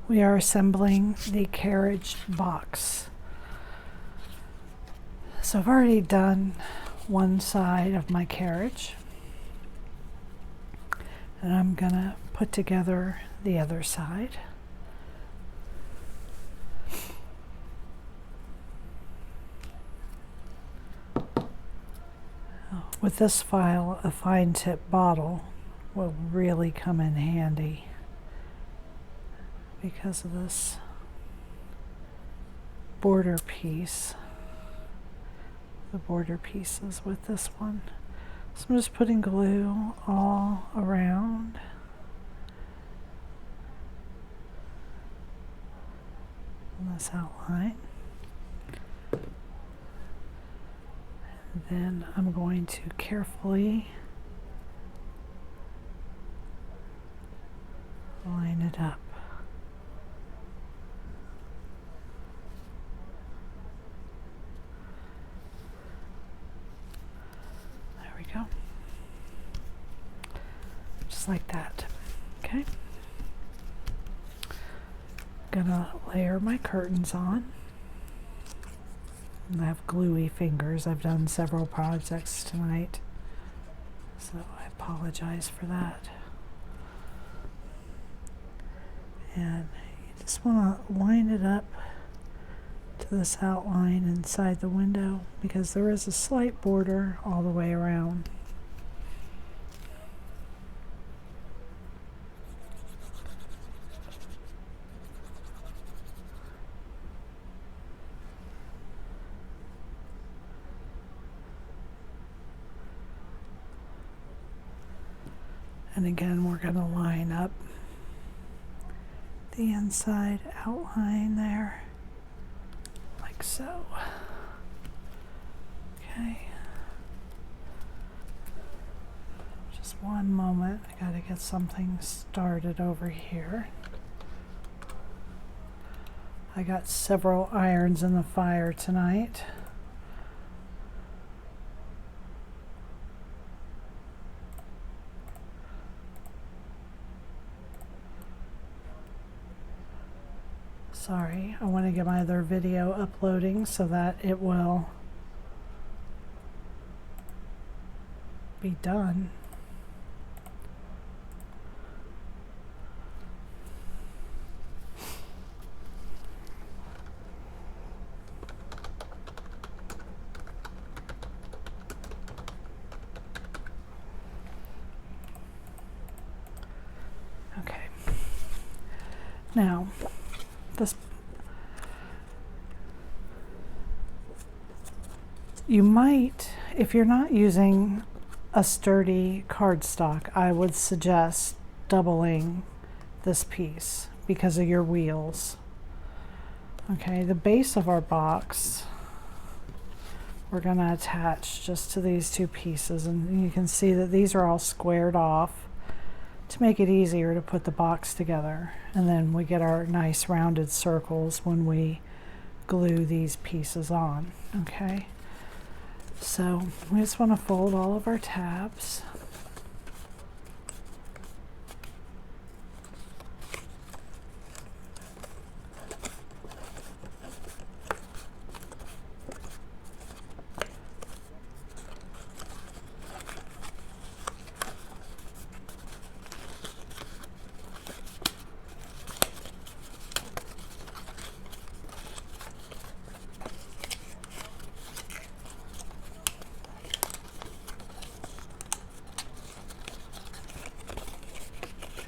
We are assembling the carriage box. So I've already done one side of my carriage, and I'm gonna put together the other side. With this file, a fine tip bottle will really come in handy because of this border piece. The border pieces with this one. So I'm just putting glue all around. On this outline. And then I'm going to carefully line it up. There we go. Just like that. Okay. Gonna layer my curtains on. I have gluey fingers. I've done several projects tonight, so I apologize for that. And you just want to line it up to this outline inside the window because there is a slight border all the way around. And again, we're going to line up the inside outline there, like so. Okay. Just one moment. I got to get something started over here. I got several irons in the fire tonight. Sorry, I want to get my other video uploading so that it will be done. Okay. Now, you might, if you're not using a sturdy cardstock, I would suggest doubling this piece because of your wheels. Okay, the base of our box we're going to attach just to these two pieces, and you can see that these are all squared off to make it easier to put the box together. And then we get our nice rounded circles when we glue these pieces on. Okay, so we just want to fold all of our tabs.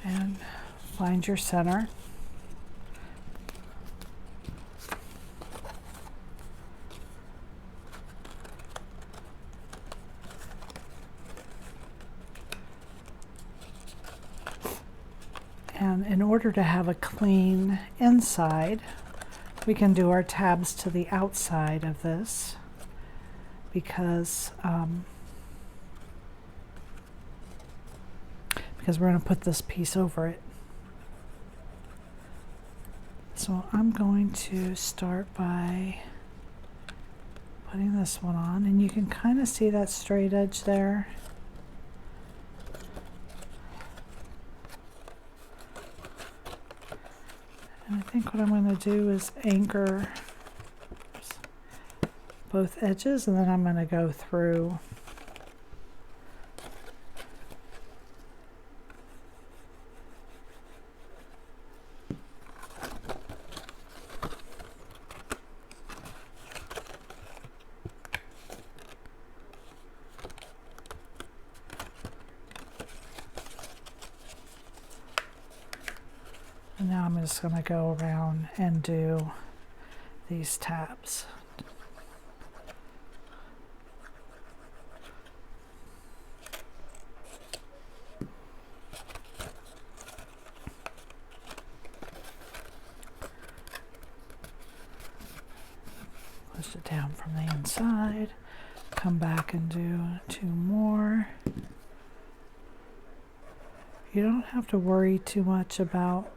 And find your center. And in order to have a clean inside, we can do our tabs to the outside of this because we're going to put this piece over it. So I'm going to start by putting this one on, and you can kind of see that straight edge there. And I think what I'm going to do is anchor both edges, and then I'm going to go through and now I'm just going to go around and do these tabs. Push it down from the inside, come back and do 2 more. You don't have to worry too much about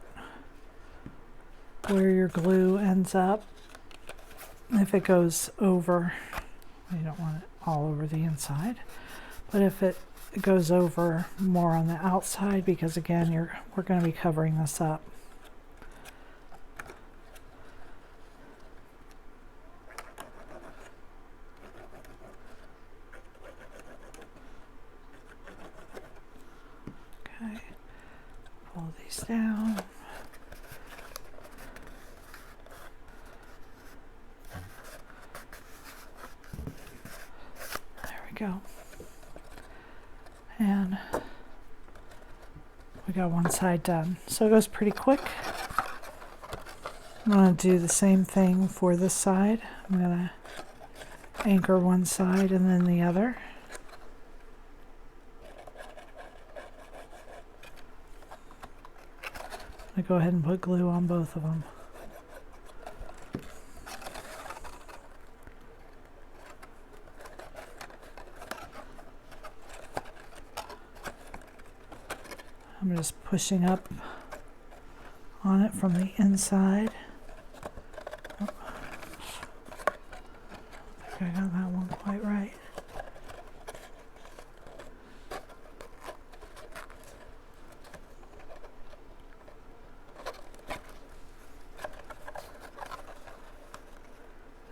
where your glue ends up. If it goes over, you don't want it all over the inside, but if it goes over more on the outside, because again, we're going to be covering this up. Okay, pull these down. Go. And we got one side done. So it goes pretty quick. I'm going to do the same thing for this side. I'm going to anchor one side and then the other. I'm going to go ahead and put glue on both of them. I'm just pushing up on it from the inside. Oh, I think I got that one quite right.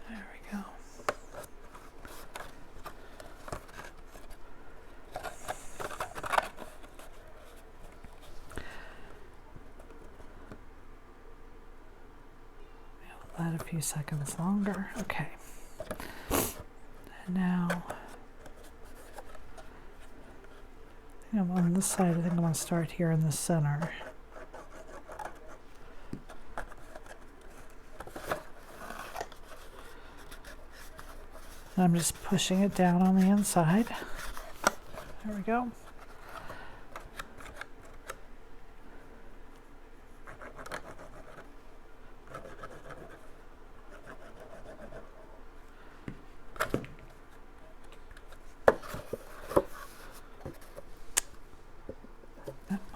There we go. That a few seconds longer. Okay. And now I'm on this side. I think I'm going to start here in the center. And I'm just pushing it down on the inside. There we go.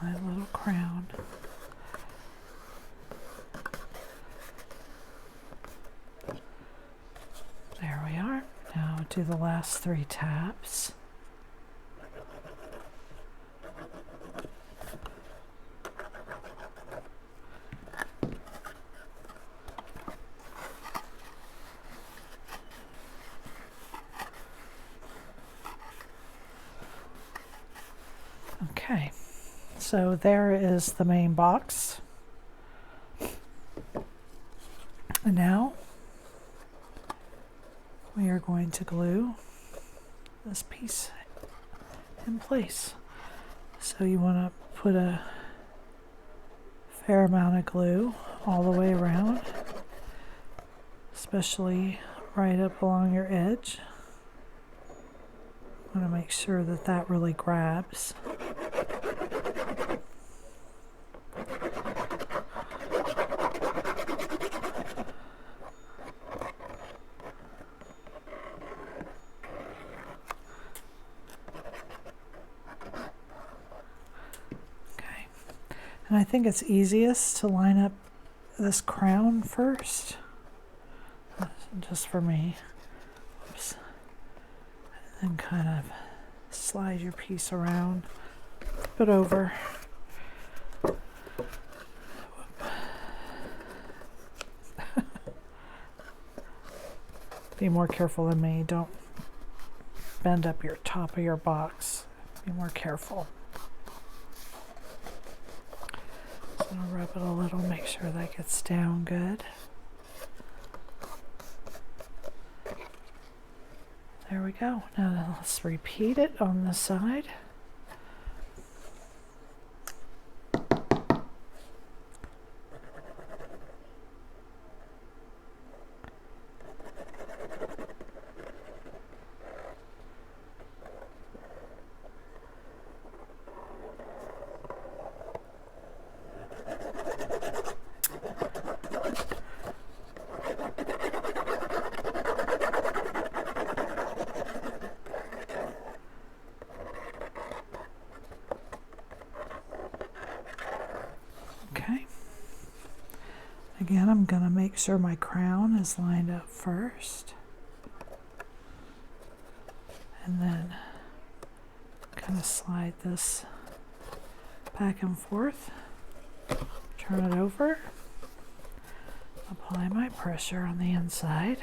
My little crown. There we are. Now do the last 3 tabs. Okay. So there is the main box. And now we are going to glue this piece in place. So you want to put a fair amount of glue all the way around, especially right up along your edge. I want to make sure that that really grabs. And I think it's easiest to line up this crown first, just for me. Oops. And then kind of slide your piece around, flip it over. Be more careful than me. Don't bend up your top of your box. Be more careful. So I'll rub it a little, make sure that gets down good. There we go. Now let's repeat it on the side. Okay. Again, I'm going to make sure my crown is lined up first. And then kind of slide this back and forth. Turn it over. Apply my pressure on the inside.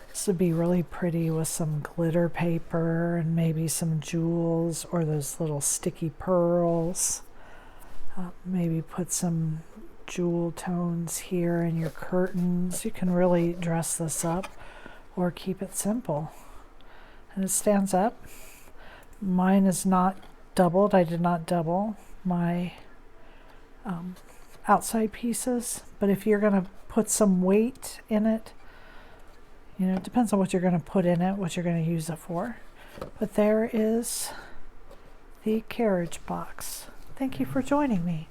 This would be really pretty with some glitter paper and maybe some jewels or those little sticky pearls. Maybe put some jewel tones here in your curtains. You can really dress this up or keep it simple. And it stands up. Mine is not doubled. I did not double my outside pieces, but if you're going to put some weight in it, you know, it depends on what you're going to put in it, what you're going to use it for. But there is the carriage box. Thank you for joining me.